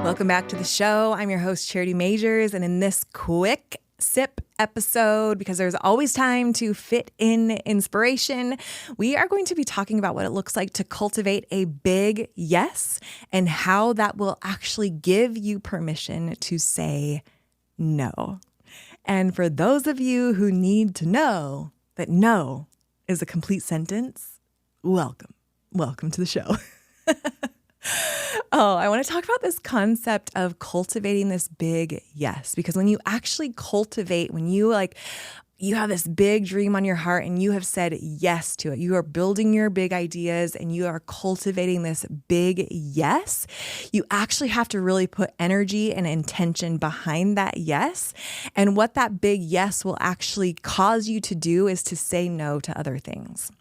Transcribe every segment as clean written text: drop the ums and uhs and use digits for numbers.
Welcome back to the show. I'm your host, Charity Majors, and in this quick sip episode, because there's always time to fit in inspiration, we are going to be talking about what it looks like to cultivate a big yes and how that will actually give you permission to say no. And for those of you who need to know that no is a complete sentence, welcome to the show. Oh, I want to talk about this concept of cultivating this big yes, because when you actually cultivate, when you have this big dream on your heart and you have said yes to it, you are building your big ideas and you are cultivating this big yes, you actually have to really put energy and intention behind that yes. And what that big yes will actually cause you to do is to say no to other things.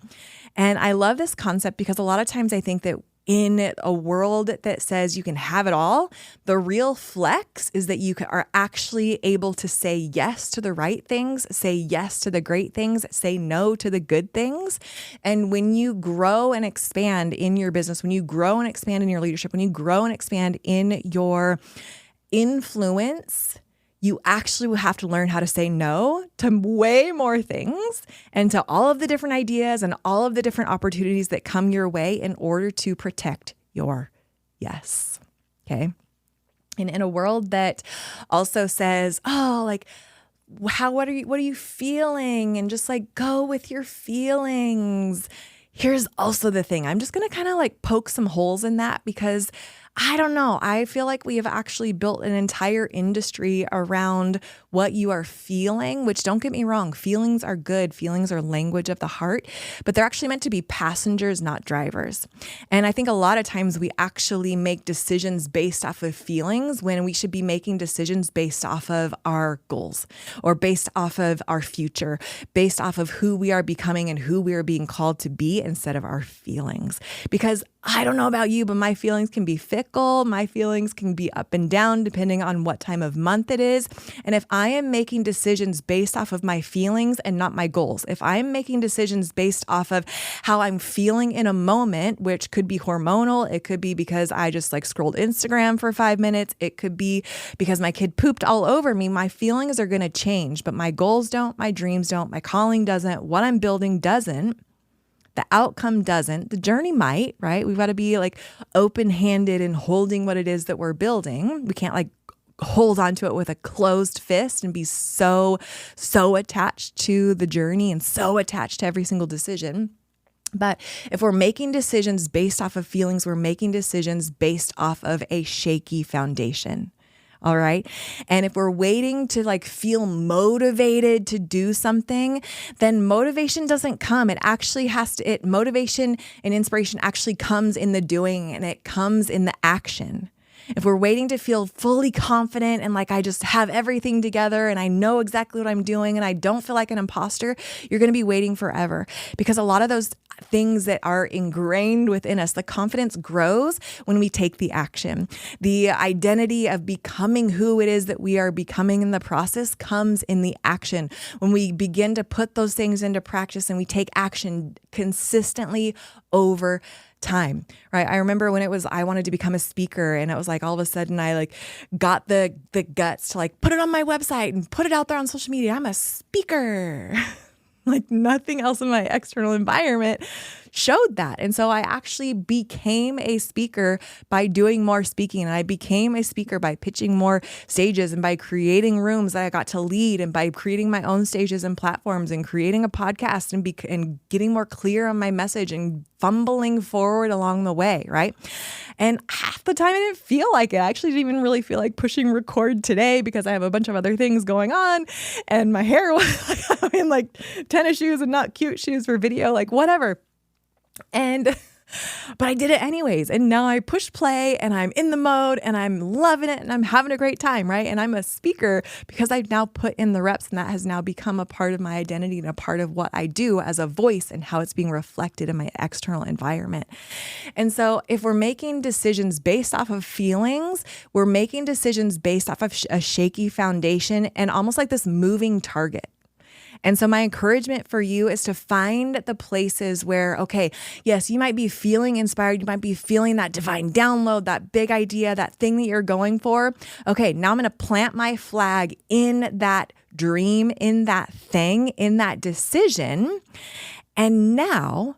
And I love this concept because a lot of times I think that in a world that says you can have it all, the real flex is that you are actually able to say yes to the right things, say yes to the great things, say no to the good things. And when you grow and expand in your business, when you grow and expand in your leadership, when you grow and expand in your influence, you actually will have to learn how to say no to way more things and to all of the different ideas and all of the different opportunities that come your way in order to protect your yes. Okay. And in a world that also says, what are you feeling? And just go with your feelings. Here's also the thing. I'm just going to kind of poke some holes in that because I don't know. I feel like we have actually built an entire industry around what you are feeling, which, don't get me wrong, feelings are good. Feelings are language of the heart, but they're actually meant to be passengers, not drivers. And I think a lot of times we actually make decisions based off of feelings when we should be making decisions based off of our goals or based off of our future, based off of who we are becoming and who we are being called to be instead of our feelings. Because I don't know about you, but my feelings can be fickle. My feelings can be up and down depending on what time of month it is. And if I am making decisions based off of my feelings and not my goals, if I'm making decisions based off of how I'm feeling in a moment, which could be hormonal, it could be because I just scrolled Instagram for 5 minutes, it could be because my kid pooped all over me, my feelings are going to change, but my goals don't, my dreams don't, my calling doesn't, what I'm building doesn't. The outcome doesn't. The journey might, right? We've got to be open-handed in holding what it is that we're building. We can't hold onto it with a closed fist and be so attached to the journey and so attached to every single decision. But if we're making decisions based off of feelings, we're making decisions based off of a shaky foundation. All right. And if we're waiting to feel motivated to do something, then motivation doesn't come. It actually motivation and inspiration actually comes in the doing and it comes in the action. If we're waiting to feel fully confident and I just have everything together and I know exactly what I'm doing and I don't feel like an imposter, you're going to be waiting forever because a lot of those things that are ingrained within us, the confidence grows when we take the action. The identity of becoming who it is that we are becoming in the process comes in the action. When we begin to put those things into practice and we take action consistently over time, right? I remember when I wanted to become a speaker and it was all of a sudden I got the guts to put it on my website and put it out there on social media. I'm a speaker. Nothing else in my external environment showed that. And so I actually became a speaker by doing more speaking. And I became a speaker by pitching more stages and by creating rooms that I got to lead and by creating my own stages and platforms and creating a podcast and getting more clear on my message and fumbling forward along the way, right? And half the time I didn't feel like it. I actually didn't even really feel like pushing record today because I have a bunch of other things going on and my hair was I'm in tennis shoes and not cute shoes for video, whatever. But I did it anyways. And now I push play and I'm in the mode and I'm loving it and I'm having a great time, right? And I'm a speaker because I've now put in the reps and that has now become a part of my identity and a part of what I do as a voice and how it's being reflected in my external environment. And so if we're making decisions based off of feelings, we're making decisions based off of a shaky foundation and almost like this moving target. And so my encouragement for you is to find the places where, okay, yes, you might be feeling inspired. You might be feeling that divine download, that big idea, that thing that you're going for. Okay, now I'm going to plant my flag in that dream, in that thing, in that decision. And now,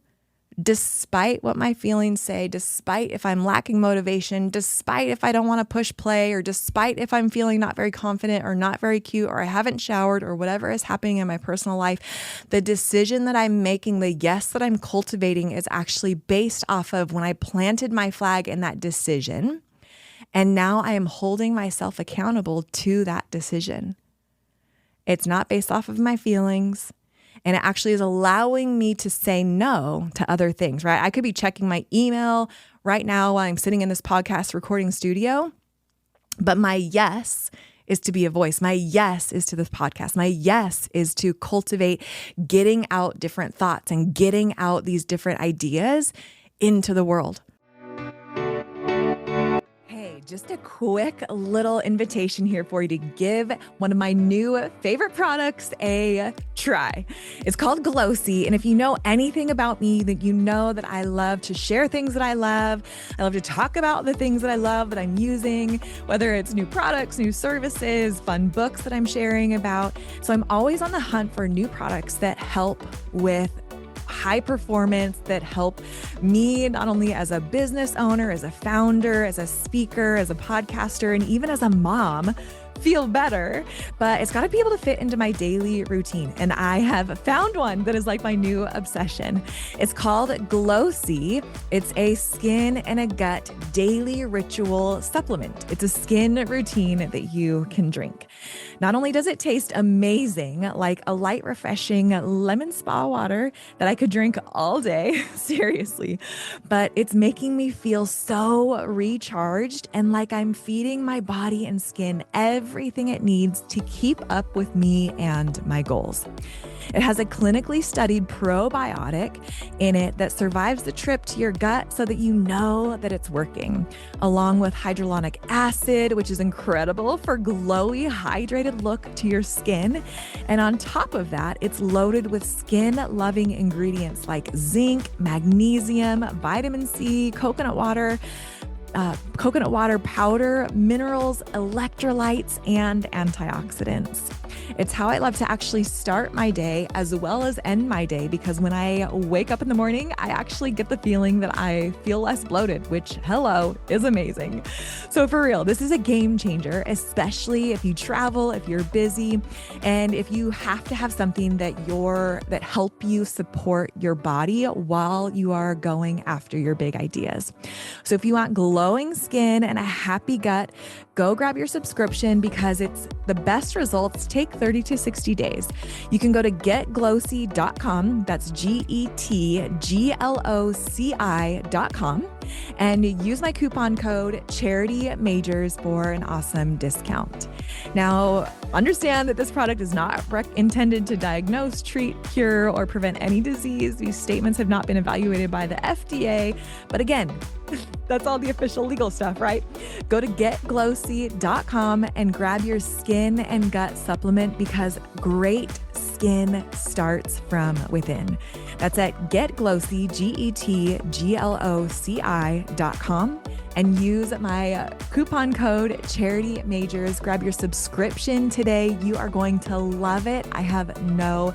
despite what my feelings say, despite if I'm lacking motivation, despite if I don't want to push play, or despite if I'm feeling not very confident or not very cute, or I haven't showered, or whatever is happening in my personal life, the decision that I'm making, the yes that I'm cultivating is actually based off of when I planted my flag in that decision. And now I am holding myself accountable to that decision. It's not based off of my feelings. And it actually is allowing me to say no to other things, right? I could be checking my email right now while I'm sitting in this podcast recording studio, but my yes is to be a voice. My yes is to this podcast. My yes is to cultivate getting out different thoughts and getting out these different ideas into the world. Just a quick little invitation here for you to give one of my new favorite products a try. It's called Glossy. And if you know anything about me, that you know that I love to share things that I love. I love to talk about the things that I love that I'm using, whether it's new products, new services, fun books that I'm sharing about. So I'm always on the hunt for new products that help with high performance, that help me not only as a business owner, as a founder, as a speaker, as a podcaster, and even as a mom feel better, but it's got to be able to fit into my daily routine. And I have found one that is like my new obsession. It's called Glossy. It's a skin and a gut daily ritual supplement. It's a skin routine that you can drink. Not only does it taste amazing, like a light, refreshing lemon spa water that I could drink all day, seriously, but it's making me feel so recharged and like I'm feeding my body and skin everything it needs to keep up with me and my goals. It has a clinically studied probiotic in it that survives the trip to your gut so that you know that it's working, along with hyaluronic acid, which is incredible for glowy, hydrated look to your skin. And on top of that, it's loaded with skin-loving ingredients like zinc, magnesium, vitamin C, coconut water powder, minerals, electrolytes, and antioxidants. It's how I love to actually start my day as well as end my day, because when I wake up in the morning, I actually get the feeling that I feel less bloated, which, hello, is amazing. So for real, this is a game changer, especially if you travel, if you're busy, and if you have to have something that help you support your body while you are going after your big ideas. So if you want glowing skin and a happy gut, go grab your subscription, because it's the best results take 30 to 60 days. You can go to getglossy.com. That's GETGLOCI.com, and use my coupon code CharityMajors for an awesome discount. Now, understand that this product is not intended to diagnose, treat, cure, or prevent any disease. These statements have not been evaluated by the FDA. But again, that's all the official legal stuff, right? Go to getglossy.com and grab your skin and gut supplement, because great skin starts from within. That's at getglossy, GETGLOCI.com, and use my coupon code CharityMajors. Grab your subscription today. You are going to love it. I have no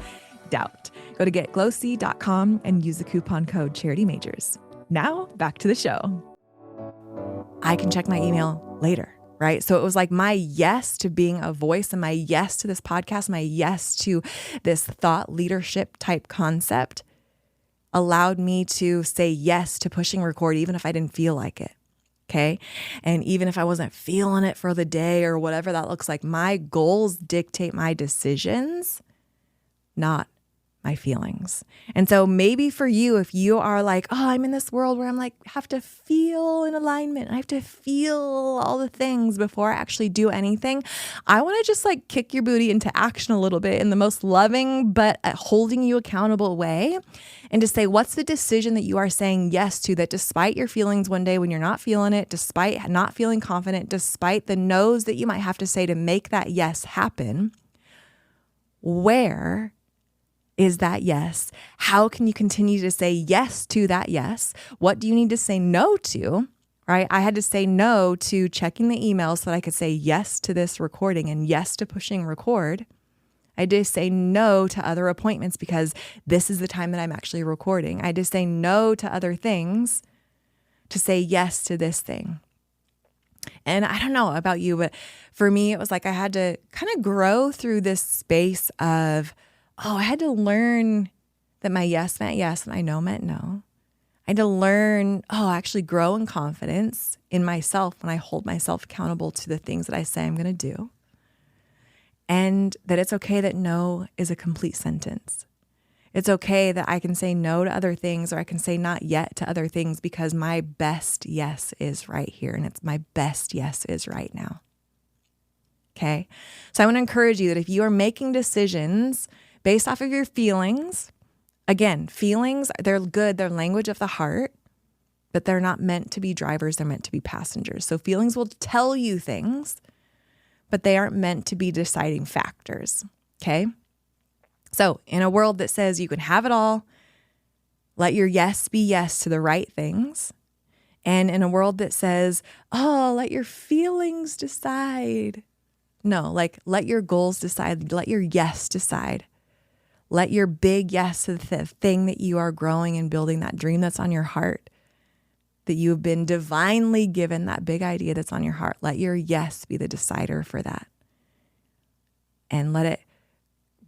doubt. Go to getglossy.com and use the coupon code CharityMajors. Now back to the show. I can check my email later, right? So it was like my yes to being a voice, and my yes to this podcast, my yes to this thought leadership type concept allowed me to say yes to pushing record, even if I didn't feel like it. Okay. And even if I wasn't feeling it for the day or whatever that looks like, my goals dictate my decisions, not my feelings. And so maybe for you, if you are like, oh, I'm in this world where I'm like, have to feel in alignment, I have to feel all the things before I actually do anything, I want to just like kick your booty into action a little bit in the most loving but holding you accountable way, and to say, what's the decision that you are saying yes to, that despite your feelings one day when you're not feeling it, despite not feeling confident, despite the no's that you might have to say to make that yes happen, where is that yes? How can you continue to say yes to that yes? What do you need to say no to? Right? I had to say no to checking the email so that I could say yes to this recording and yes to pushing record. I had to say no to other appointments because this is the time that I'm actually recording. I had to say no to other things to say yes to this thing. And I don't know about you, but for me, it was like I had to kind of grow through this space of, I had to learn that my yes meant yes and I no meant no. I had to learn, actually grow in confidence in myself when I hold myself accountable to the things that I say I'm going to do. And that it's okay that no is a complete sentence. It's okay that I can say no to other things or I can say not yet to other things because my best yes is right here and it's my best yes is right now. Okay? So I want to encourage you that if you are making decisions based off of your feelings, again, feelings, they're good, they're language of the heart, but they're not meant to be drivers, they're meant to be passengers. So feelings will tell you things, but they aren't meant to be deciding factors, okay? So in a world that says you can have it all, let your yes be yes to the right things. And in a world that says, let your feelings decide. No, let your goals decide, let your yes decide. Let your big yes to the thing that you are growing and building, that dream that's on your heart, that you have been divinely given, that big idea that's on your heart. Let your yes be the decider for that. And let it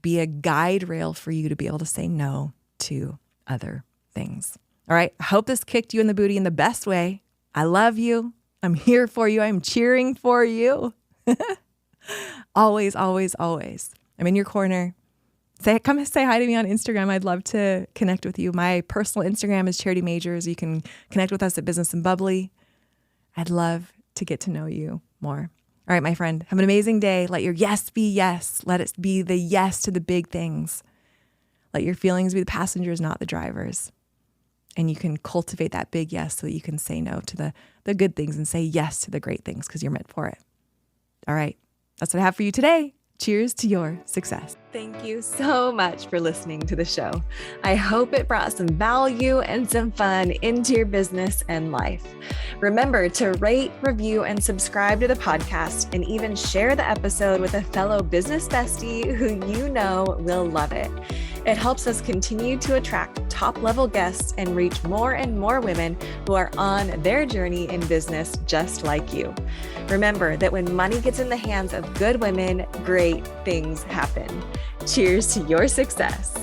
be a guide rail for you to be able to say no to other things. All right. I hope this kicked you in the booty in the best way. I love you. I'm here for you. I'm cheering for you. Always, always, always. I'm in your corner. Come say hi to me on Instagram. I'd love to connect with you. My personal Instagram is Charity Majors. You can connect with us at Business Bubbly. I'd love to get to know you more. All right, my friend, have an amazing day. Let your yes be yes. Let it be the yes to the big things. Let your feelings be the passengers, not the drivers. And you can cultivate that big yes so that you can say no to the good things and say yes to the great things because you're meant for it. All right, that's what I have for you today. Cheers to your success. Thank you so much for listening to the show. I hope it brought some value and some fun into your business and life. Remember to rate, review, and subscribe to the podcast and even share the episode with a fellow business bestie who you know will love it. It helps us continue to attract top-level guests and reach more and more women who are on their journey in business just like you. Remember that when money gets in the hands of good women, great things happen. Cheers to your success.